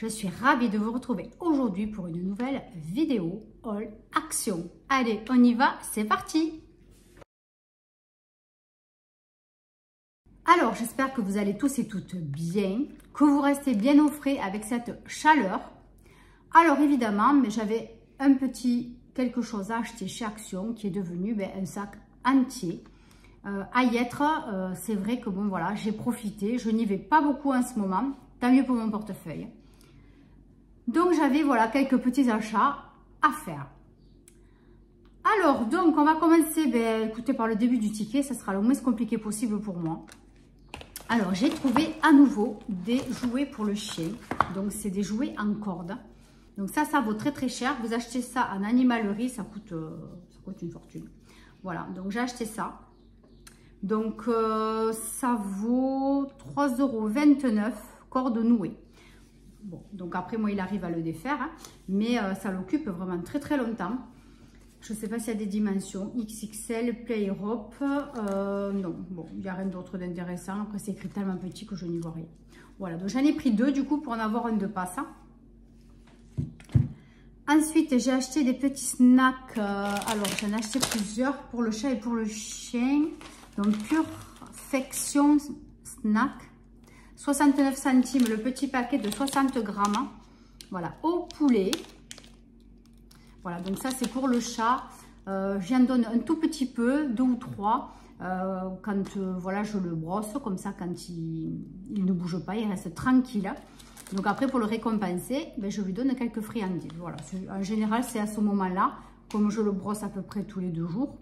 je suis ravie de vous retrouver aujourd'hui pour une nouvelle vidéo haul action. Allez, on y va, c'est parti! Alors, j'espère que vous allez tous et toutes bien, que vous restez bien au frais avec cette chaleur. Alors, évidemment, mais j'avais un petit quelque chose à acheter chez Action qui est devenu un sac entier. À y être, c'est vrai que bon, voilà, j'ai profité. Je n'y vais pas beaucoup en ce moment, tant mieux pour mon portefeuille. Donc, j'avais voilà quelques petits achats à faire. Alors, donc, on va commencer, écoutez, par le début du ticket. Ça sera le moins compliqué possible pour moi. Alors, j'ai trouvé à nouveau des jouets pour le chien. Donc, c'est des jouets en corde. Donc, ça vaut très très cher. Vous achetez ça en animalerie, ça coûte une fortune. Voilà, donc j'ai acheté ça. Donc, ça vaut 3,29 €, corde nouée. Bon, donc après, moi, il arrive à le défaire. Hein, mais ça l'occupe vraiment très très longtemps. Je ne sais pas s'il y a des dimensions XXL, Play Europe. Non, bon, il n'y a rien d'autre d'intéressant. Après, c'est écrit tellement petit que je n'y vois rien. Voilà, donc j'en ai pris deux du coup pour en avoir un de passe. Ensuite, j'ai acheté des petits snacks. Alors, j'en ai acheté plusieurs pour le chat et pour le chien. Donc, Purfection Snack. 69 centimes le petit paquet de 60 grammes. Voilà, au poulet. Voilà, donc ça c'est pour le chat. J'en donne un tout petit peu, 2 ou 3, quand voilà, je le brosse, comme ça quand il ne bouge pas, il reste tranquille. Donc après pour le récompenser, je lui donne quelques friandises. Voilà, en général c'est à ce moment-là, comme je le brosse à peu près tous les 2 jours,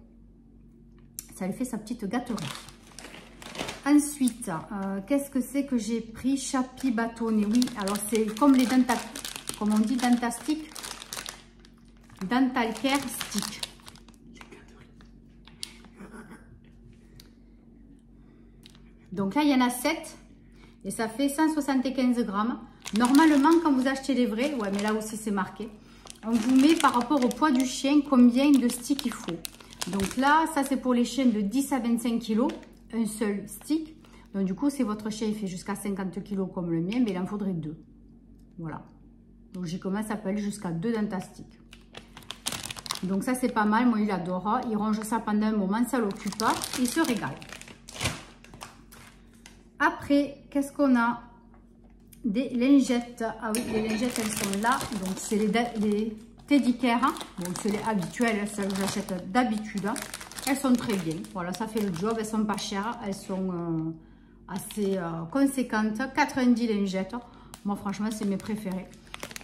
ça lui fait sa petite gâterie. Ensuite, qu'est-ce que c'est que j'ai pris? Chapi bâtonnet. Oui, alors c'est comme les comme on dit, Dentastic. Dental Care Stick. Donc là, il y en a 7 et ça fait 175 grammes. Normalement, quand vous achetez les vrais, ouais, mais là aussi c'est marqué, on vous met par rapport au poids du chien combien de sticks il faut. Donc là, ça c'est pour les chiens de 10 à 25 kg, un seul stick. Donc du coup, si votre chien il fait jusqu'à 50 kg comme le mien, mais il en faudrait 2. Voilà. Donc j'ai comment ça s'appelle jusqu'à 2 Dentastic. Donc ça c'est pas mal, moi il adore, il range ça pendant un moment, ça l'occupe, il se régale. Après, qu'est-ce qu'on a? Des lingettes. Ah oui, les lingettes elles sont là, donc c'est les Teddy Care. Bon, c'est les habituelles, celles que j'achète d'habitude. Elles sont très bien, voilà, ça fait le job, elles sont pas chères, elles sont assez conséquentes. 90 lingettes, moi franchement c'est mes préférées.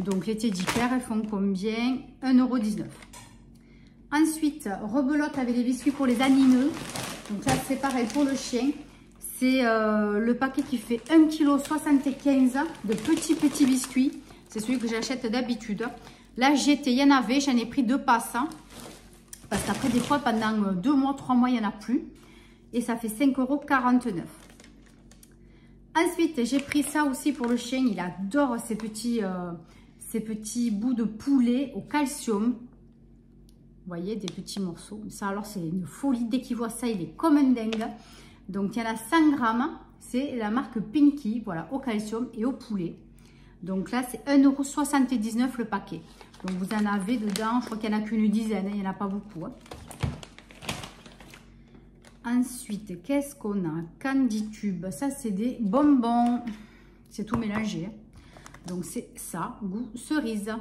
Donc les Teddy Care, elles font combien? 1,19 €. Ensuite, rebelote avec les biscuits pour les animaux. Donc là, c'est pareil pour le chien. C'est le paquet qui fait 1,75 kg de petits biscuits. C'est celui que j'achète d'habitude. Là, il y en avait, j'en ai pris 2 passes. Parce qu'après, des fois, pendant 2 mois, 3 mois, il n'y en a plus. Et ça fait 5,49 €. Ensuite, j'ai pris ça aussi pour le chien. Il adore ces petits bouts de poulet au calcium. Vous voyez, des petits morceaux. Ça, alors, c'est une folie. Dès qu'il voit ça, il est comme un dingue. Donc, il y en a 100 grammes. C'est la marque Pinky, voilà, au calcium et au poulet. Donc là, c'est 1,79 € le paquet. Donc, vous en avez dedans, je crois qu'il n'y en a qu'une dizaine. Il n'y en a pas beaucoup. Hein. Ensuite, qu'est-ce qu'on a? Candy Tube. Ça, c'est des bonbons. C'est tout mélangé. Hein. Donc, c'est ça, goût cerise.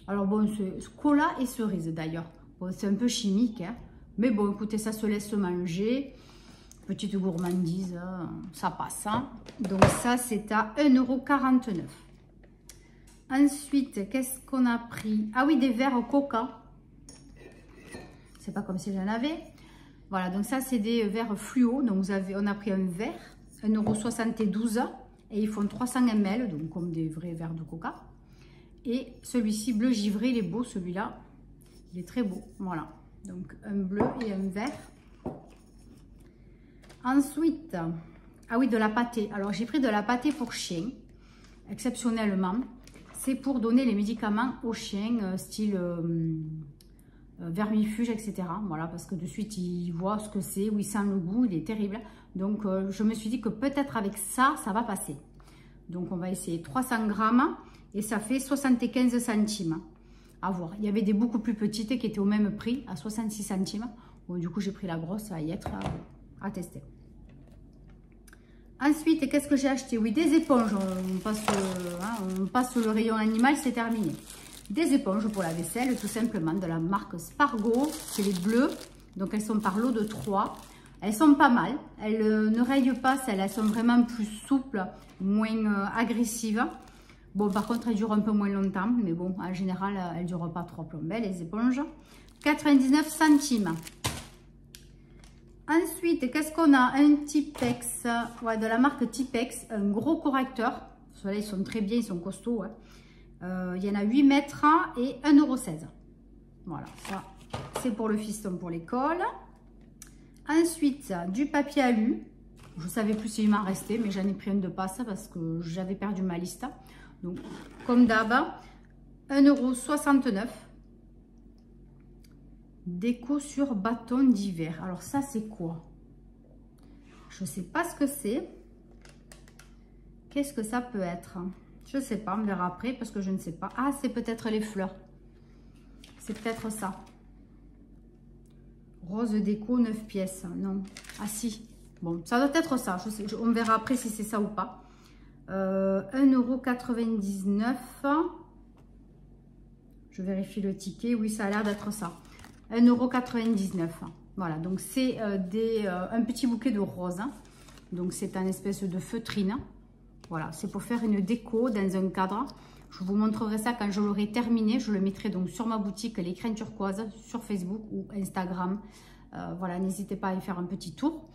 Alors bon, c'est cola et cerise d'ailleurs. Bon, c'est un peu chimique, hein. Mais bon, écoutez, ça se laisse manger. Petite gourmandise, ça passe. Hein. Donc ça, c'est à 1,49 €. Ensuite, qu'est-ce qu'on a pris? Ah oui, des verres Coca. C'est pas comme si j'en avais. Voilà, donc ça, c'est des verres fluo. Donc on a pris un verre, 1,72 € et ils font 300 ml, donc comme des vrais verres de Coca. Et celui-ci bleu givré, il est beau celui-là. Il est très beau. Voilà. Donc un bleu et un vert. Ensuite, ah oui, de la pâtée. Alors j'ai pris de la pâtée pour chien, exceptionnellement. C'est pour donner les médicaments aux chiens, style vermifuge, etc. Voilà, parce que de suite il voit ce que c'est, ou il sent le goût, il est terrible. Donc je me suis dit que peut-être avec ça, ça va passer. Donc on va essayer 300 grammes. Et ça fait 75 centimes. À voir. Il y avait des beaucoup plus petites qui étaient au même prix, à 66 centimes. Bon, du coup, j'ai pris la grosse à y être à tester. Ensuite, qu'est-ce que j'ai acheté? Oui, des éponges. On passe le rayon animal, c'est terminé. Des éponges pour la vaisselle, tout simplement, de la marque Spargo. C'est les bleues. Donc, elles sont par lot de 3. Elles sont pas mal. Elles ne rayent pas, elles sont vraiment plus souples, moins agressives. Bon, par contre, elles durent un peu moins longtemps. Mais bon, en général, elles ne durent pas trop plombées, les éponges. 99 centimes. Ensuite, qu'est-ce qu'on a? Un Tipex, ouais, de la marque Tipex, un gros correcteur. Ceux-là, ils sont très bien, ils sont costauds. Ouais. Il y en a 8 mètres et 1,16 €. Voilà, ça, c'est pour le fiston pour l'école. Ensuite, du papier alu. Je ne savais plus s'il m'en restait, mais j'en ai pris un de passe parce que j'avais perdu ma liste. Donc, comme d'hab, 1,69 €. Déco sur bâton d'hiver. Alors ça, c'est quoi? Je ne sais pas ce que c'est. Qu'est-ce que ça peut être? Je ne sais pas, on verra après parce que je ne sais pas. Ah, c'est peut-être les fleurs. C'est peut-être ça. Rose déco, 9 pièces. Non. Ah si. Bon, ça doit être ça. On verra après si c'est ça ou pas. 1,99 €. Je vérifie le ticket. Oui, ça a l'air d'être ça. 1,99 €. Voilà, donc c'est un petit bouquet de roses. Donc c'est un espèce de feutrine. Voilà, c'est pour faire une déco dans un cadre. Je vous montrerai ça quand je l'aurai terminé. Je le mettrai donc sur ma boutique L'écrin turquoise sur Facebook ou Instagram. Voilà, n'hésitez pas à y faire un petit tour.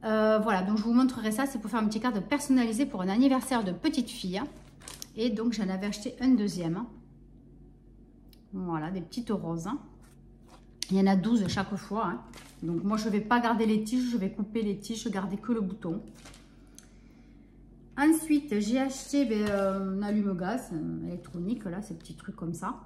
Voilà, donc je vous montrerai ça. C'est pour faire un petit cadre personnalisé pour un anniversaire de petite fille. Et donc j'en avais acheté un deuxième. Voilà, des petites roses. Il y en a 12 chaque fois. Hein. Donc moi, je ne vais pas garder les tiges. Je vais couper les tiges, garder que le bouton. Ensuite, j'ai acheté un allume-gaz électronique. Là, ces petits trucs comme ça.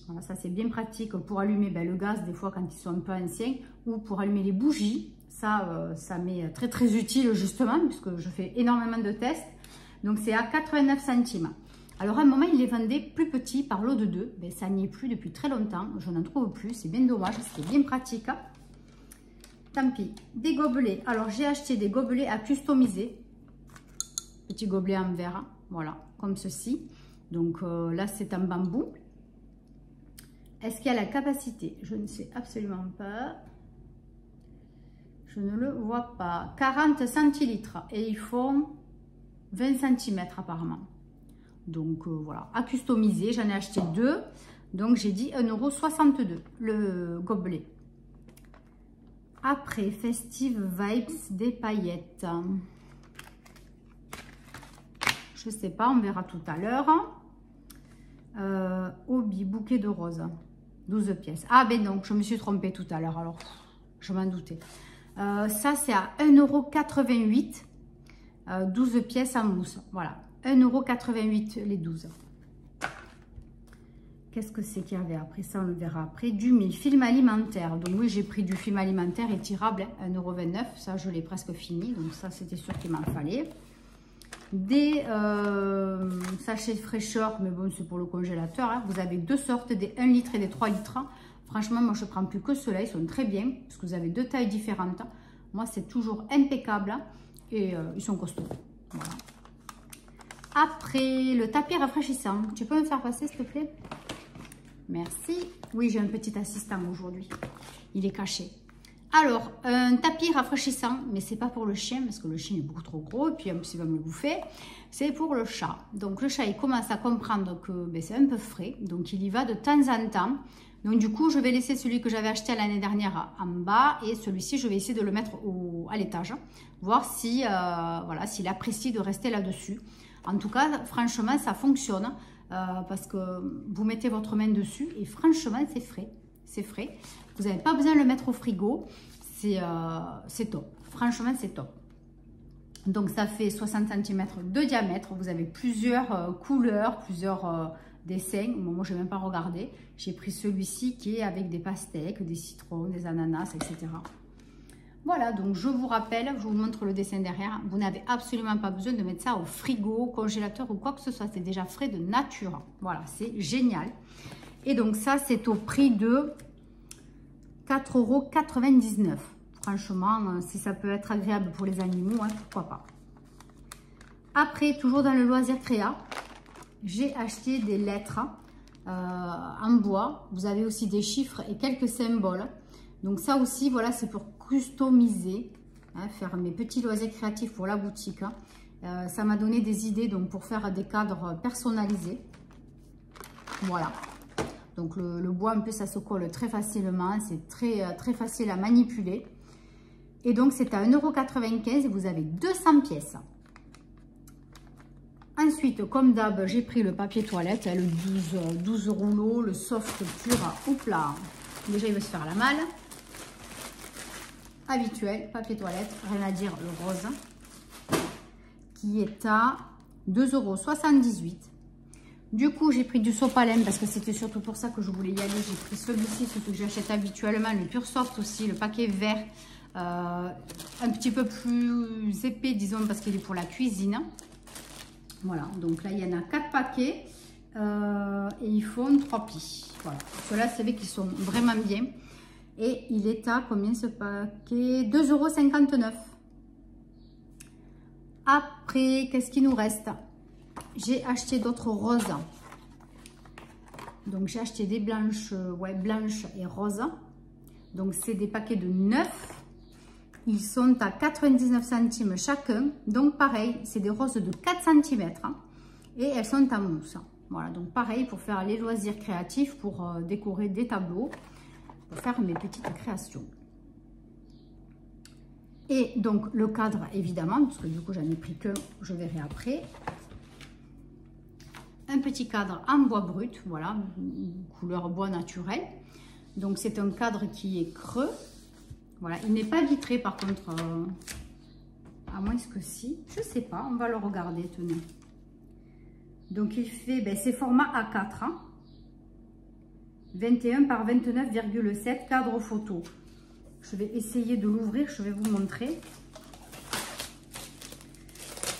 Voilà, ça, c'est bien pratique pour allumer le gaz, des fois, quand ils sont un peu anciens. Ou pour allumer les bougies. Ça, ça m'est très, très utile, justement, puisque je fais énormément de tests. Donc, c'est à 89 centimes. Alors, à un moment, il les vendait plus petits par lot de 2. Ben, ça n'y est plus depuis très longtemps. Je n'en trouve plus. C'est bien dommage. C'était bien pratique. Tant pis. Des gobelets. Alors, j'ai acheté des gobelets à customiser. Petit gobelet en verre. Voilà, comme ceci. Donc, là, c'est en bambou. Est-ce qu'il y a la capacité? Je ne sais absolument pas. Je ne le vois pas. 40 centilitres. Et ils font 20 cm apparemment. Donc voilà, à customiser, j'en ai acheté 2. Donc j'ai dit 1,62 € le gobelet. Après, Festive Vibes des paillettes. Je sais pas, on verra tout à l'heure. Hobby, bouquet de roses. 12 pièces. Ah ben non, je me suis trompée tout à l'heure, alors je m'en doutais. Ça c'est à 1,88 €. 12 pièces en mousse. Voilà. 1,88 € les 12. Qu'est-ce que c'est qu'il y avait après ça? On le verra après. Du film alimentaire. Donc oui, j'ai pris du film alimentaire étirable, 1,29 €. Ça, je l'ai presque fini. Donc ça, c'était sûr qu'il m'en fallait. Des sachets de fraîcheur, mais bon, c'est pour le congélateur. Hein. Vous avez 2 sortes, des 1 litre et des 3 litres. Franchement, moi, je ne prends plus que ceux-là. Ils sont très bien, parce que vous avez 2 tailles différentes. Moi, c'est toujours impeccable. Et ils sont costauds. Voilà. Après, le tapis rafraîchissant. Tu peux me faire passer, s'il te plaît? Merci. Oui, j'ai un petit assistant aujourd'hui. Il est caché. Alors, un tapis rafraîchissant, mais c'est pas pour le chien, parce que le chien est beaucoup trop gros, et puis en plus, il va me le bouffer. C'est pour le chat. Donc, le chat, il commence à comprendre que c'est un peu frais. Donc, il y va de temps en temps. Donc, du coup, je vais laisser celui que j'avais acheté l'année dernière en bas. Et celui-ci, je vais essayer de le mettre à l'étage. Voir si, voilà, s'il apprécie de rester là-dessus. En tout cas, franchement, ça fonctionne parce que vous mettez votre main dessus et franchement, c'est frais. C'est frais. Vous n'avez pas besoin de le mettre au frigo. C'est top. Franchement, c'est top. Donc, ça fait 60 cm de diamètre. Vous avez plusieurs couleurs, plusieurs dessins. Moi, je n'ai même pas regardé. J'ai pris celui-ci qui est avec des pastèques, des citrons, des ananas, etc. Voilà, donc je vous rappelle, je vous montre le dessin derrière. Vous n'avez absolument pas besoin de mettre ça au frigo, au congélateur ou quoi que ce soit. C'est déjà frais de nature. Voilà, c'est génial. Et donc ça, c'est au prix de 4,99 €. Franchement, si ça peut être agréable pour les animaux, hein, pourquoi pas. Après, toujours dans le loisir créa, j'ai acheté des lettres en bois. Vous avez aussi des chiffres et quelques symboles. Donc ça aussi, voilà, c'est pour customiser, hein, faire mes petits loisirs créatifs pour la boutique. Hein. Ça m'a donné des idées donc pour faire des cadres personnalisés. Voilà. Donc le bois, un peu, ça se colle très facilement. C'est très facile à manipuler. Et donc, c'est à 1,95 € et vous avez 200 pièces. Ensuite, comme d'hab, j'ai pris le papier toilette, le 12 rouleaux, le soft pur. Oups là, déjà, il veut se faire la malle. Habituel, papier toilette, rien à dire, le rose, qui est à 2,78 €. Du coup, j'ai pris du sopalin parce que c'était surtout pour ça que je voulais y aller. J'ai pris celui-ci, ce que j'achète habituellement, le pur soft aussi, le paquet vert, un petit peu plus épais, disons, parce qu'il est pour la cuisine. Voilà, donc là, il y en a 4 paquets et ils font 3 plis. Voilà, ceux-là, c'est vrai qu'ils sont vraiment bien. Et il est à combien ce paquet? 2,59 €. Après, qu'est-ce qu'il nous reste? J'ai acheté d'autres roses. Donc, j'ai acheté des blanches, blanches et roses. Donc, c'est des paquets de 9. Ils sont à 99 centimes chacun. Donc, pareil, c'est des roses de 4 cm. Hein, et elles sont en mousse. Voilà, donc pareil pour faire les loisirs créatifs, pour décorer des tableaux, pour faire mes petites créations. Et donc, le cadre, évidemment, parce que du coup, j'en ai pris que, je verrai après. Un petit cadre en bois brut, voilà, couleur bois naturel. Donc, c'est un cadre qui est creux. Voilà, il n'est pas vitré par contre, à moins que si, je sais pas, on va le regarder, tenez. Donc, il fait, c'est format A4, hein, 21 par 29,7 cadre photo. Je vais essayer de l'ouvrir, je vais vous montrer.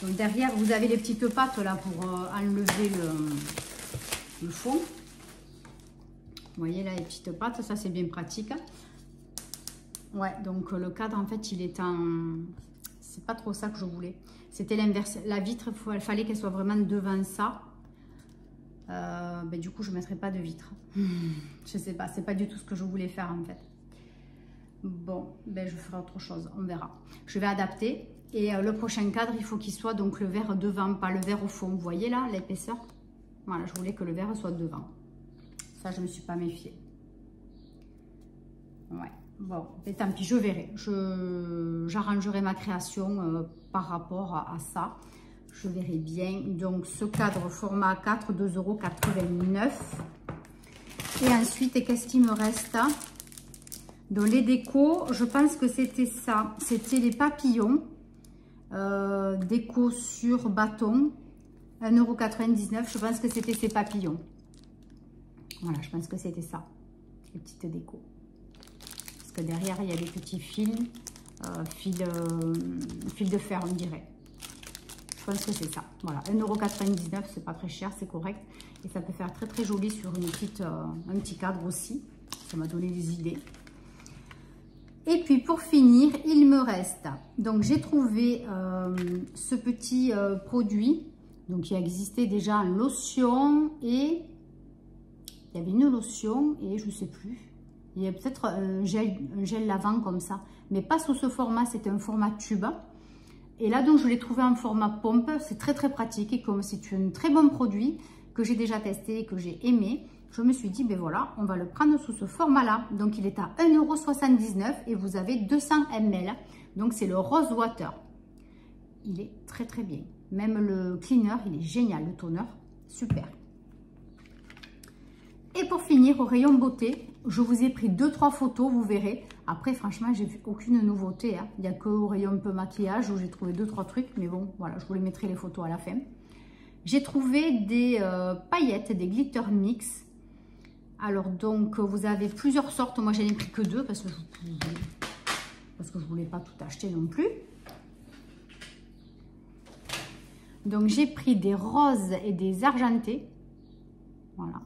Donc derrière, vous avez les petites pattes là pour enlever le fond. Vous voyez là les petites pattes, ça c'est bien pratique. Ouais, donc le cadre en fait il est en... C'est pas trop ça que je voulais. C'était l'inverse. La vitre, il fallait qu'elle soit vraiment devant ça. Du coup je ne mettrai pas de vitre. Je sais pas, c'est pas du tout ce que je voulais faire en fait. Bon, je ferai autre chose, on verra. Je vais adapter. Et le prochain cadre, il faut qu'il soit donc le vert devant, pas le vert au fond. Vous voyez là, l'épaisseur? Voilà, je voulais que le vert soit devant. Ça, je ne me suis pas méfiée. Ouais, bon, mais tant pis, je verrai. J'arrangerai ma création par rapport à ça. Je verrai bien. Donc, ce cadre format 4, 2,89 €. Et ensuite, qu'est-ce qu'il me reste? Donc, les décos, je pense que c'était ça. C'était les papillons. Déco sur bâton, 1,99 €. Je pense que c'était ces papillons. Voilà, je pense que c'était ça, les petites décos. Parce que derrière, il y a des petits fils, fils de fer, on dirait. Je pense que c'est ça. Voilà, 1,99 €, c'est pas très cher, c'est correct. Et ça peut faire très très joli sur un petit cadre aussi. Ça m'a donné des idées. Et puis pour finir, il me reste, donc j'ai trouvé ce petit produit, donc qui existait déjà en lotion et il y avait une lotion et je ne sais plus, il y a peut-être un gel lavant comme ça, mais pas sous ce format, c'était un format tube. Et là donc je l'ai trouvé en format pompe, c'est très très pratique et comme c'est un très bon produit que j'ai déjà testé et que j'ai aimé, je me suis dit, voilà, on va le prendre sous ce format-là. Donc, il est à 1,79 € et vous avez 200 ml. Donc, c'est le Rose Water. Il est très, très bien. Même le cleaner, il est génial, le toner. Super. Et pour finir, au rayon beauté, je vous ai pris 2-3 photos, vous verrez. Après, franchement, j'ai vu aucune nouveauté. Hein. Il n'y a que au rayon un peu maquillage où j'ai trouvé 2-3 trucs. Mais bon, voilà, je vous les mettrai les photos à la fin. J'ai trouvé des paillettes, des glitter mix. Alors donc vous avez plusieurs sortes, moi j'en ai pris que 2 parce que parce que je ne voulais pas tout acheter non plus. Donc j'ai pris des roses et des argentés. Voilà.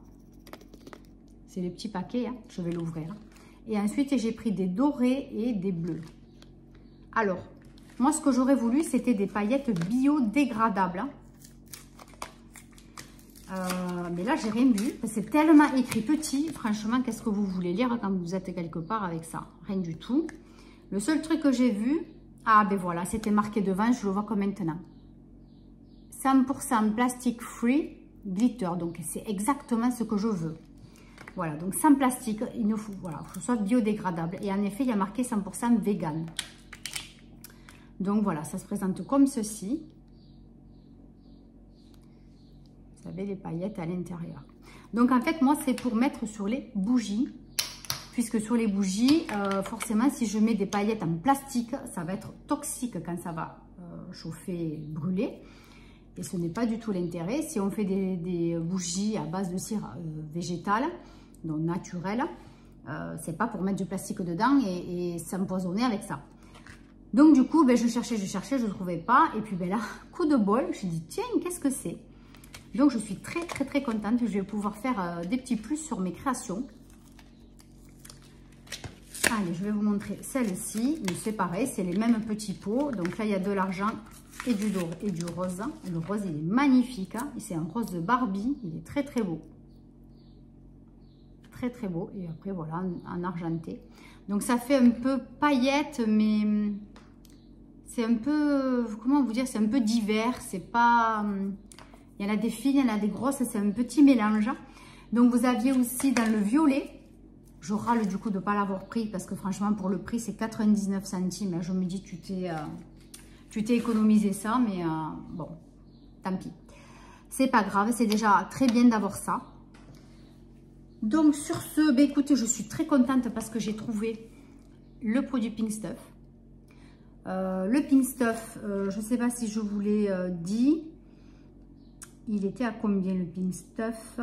C'est les petits paquets, hein. Je vais l'ouvrir. Et ensuite j'ai pris des dorés et des bleus. Alors, moi ce que j'aurais voulu, c'était des paillettes biodégradables. Hein. Mais là j'ai rien vu. C'est tellement écrit petit. Franchement, qu'est-ce que vous voulez lire quand vous êtes quelque part avec ça? Rien du tout. Le seul truc que j'ai vu, ah ben voilà, c'était marqué devant, je le vois comme maintenant. 100% plastic free glitter, donc c'est exactement ce que je veux. Voilà, donc sans plastique, il ne faut, voilà, que ce soit biodégradable. Et en effet, il y a marqué 100% vegan. Donc voilà, ça se présente comme ceci. Vous avez les paillettes à l'intérieur. Donc en fait, moi, c'est pour mettre sur les bougies. Puisque sur les bougies, forcément, si je mets des paillettes en plastique, ça va être toxique quand ça va chauffer, brûler. Et ce n'est pas du tout l'intérêt. Si on fait des bougies à base de cire végétale, donc naturelle, c'est pas pour mettre du plastique dedans et s'empoisonner avec ça. Donc du coup, ben, je cherchais, je ne trouvais pas. Et puis ben là, coup de bol, je me suis dit, tiens, qu'est-ce que c'est? Donc je suis très contente. Je vais pouvoir faire des petits plus sur mes créations. Allez, je vais vous montrer celle-ci. Mais c'est pareil, c'est les mêmes petits pots. Donc là, il y a de l'argent et du doré et du rose. Le rose, il est magnifique. Hein. C'est un rose de Barbie. Il est très beau. Très beau. Et après, voilà, en argenté. Donc ça fait un peu paillette, mais c'est un peu, comment vous dire, c'est un peu divers. C'est pas... Il y en a des fines, il y en a des grosses. C'est un petit mélange. Donc vous aviez aussi dans le violet. Je râle du coup de ne pas l'avoir pris parce que franchement, pour le prix, c'est 99 centimes. Je me dis, tu t'es économisé ça, mais bon, tant pis. C'est pas grave, c'est déjà très bien d'avoir ça. Donc sur ce, ben, écoutez, je suis très contente parce que j'ai trouvé le produit Pink Stuff. Le Pink Stuff, je ne sais pas si je vous l'ai dit. Il était à combien le Pink Stuff?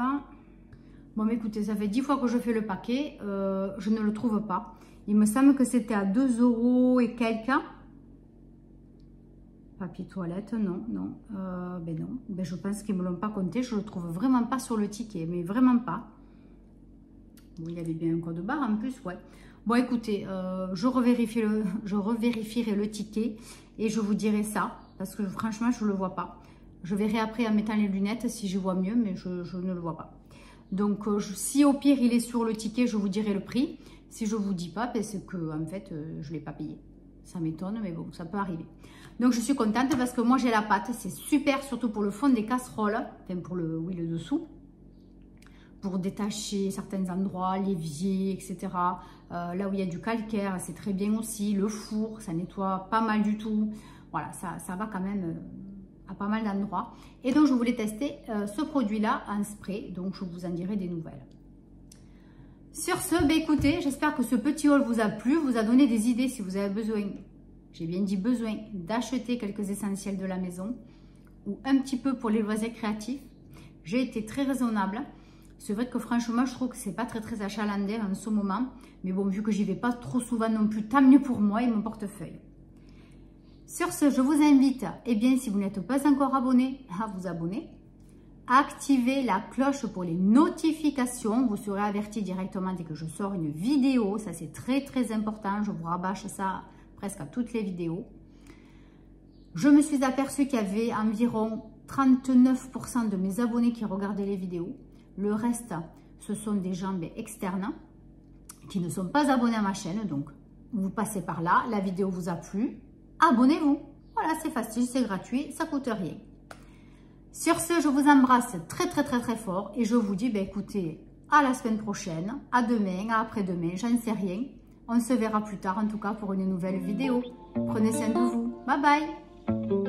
Bon, mais écoutez, ça fait 10 fois que je fais le paquet. Je ne le trouve pas. Il me semble que c'était à 2 € et quelques. Papier toilette, non. Ben non. Ben, je pense qu'ils ne me l'ont pas compté. Je ne le trouve vraiment pas sur le ticket. Mais vraiment pas. Bon, il y avait bien un code barre en plus, ouais. Bon, écoutez, je revérifierai le ticket. Et je vous dirai ça. Parce que franchement, je ne le vois pas. Je verrai après en mettant les lunettes si je vois mieux. Mais je ne le vois pas. Donc, si au pire, il est sur le ticket, je vous dirai le prix. Si je ne vous dis pas, ben, c'est que en fait, je ne l'ai pas payé. Ça m'étonne, mais bon, ça peut arriver. Donc, je suis contente parce que moi, j'ai la pâte. C'est super, surtout pour le fond des casseroles. Enfin, pour le dessous. Pour détacher certains endroits, l'évier, etc. Là où il y a du calcaire, c'est très bien aussi. Le four, ça nettoie pas mal du tout. Voilà, ça va quand même... à pas mal d'endroits. Et donc, je voulais tester ce produit-là en spray. Donc, je vous en dirai des nouvelles. Sur ce, ben, écoutez, j'espère que ce petit haul vous a plu, vous a donné des idées si vous avez besoin, j'ai bien dit besoin, d'acheter quelques essentiels de la maison ou un petit peu pour les loisirs créatifs. J'ai été très raisonnable. C'est vrai que franchement, je trouve que c'est pas très achalandé en ce moment. Mais bon, vu que j'y vais pas trop souvent non plus, tant mieux pour moi et mon portefeuille. Sur ce, je vous invite, eh bien, si vous n'êtes pas encore abonné, à vous abonner. Activez la cloche pour les notifications. Vous serez averti directement dès que je sors une vidéo. Ça, c'est très important. Je vous rabâche ça presque à toutes les vidéos. Je me suis aperçue qu'il y avait environ 39% de mes abonnés qui regardaient les vidéos. Le reste, ce sont des gens externes qui ne sont pas abonnés à ma chaîne. Donc, vous passez par là. La vidéo vous a plu. Abonnez-vous. Voilà, c'est facile, c'est gratuit, ça coûte rien. Sur ce, je vous embrasse très fort et je vous dis, ben, écoutez, à la semaine prochaine, à demain, à après-demain, j'en sais rien. On se verra plus tard, en tout cas, pour une nouvelle vidéo. Prenez soin de vous. Bye bye.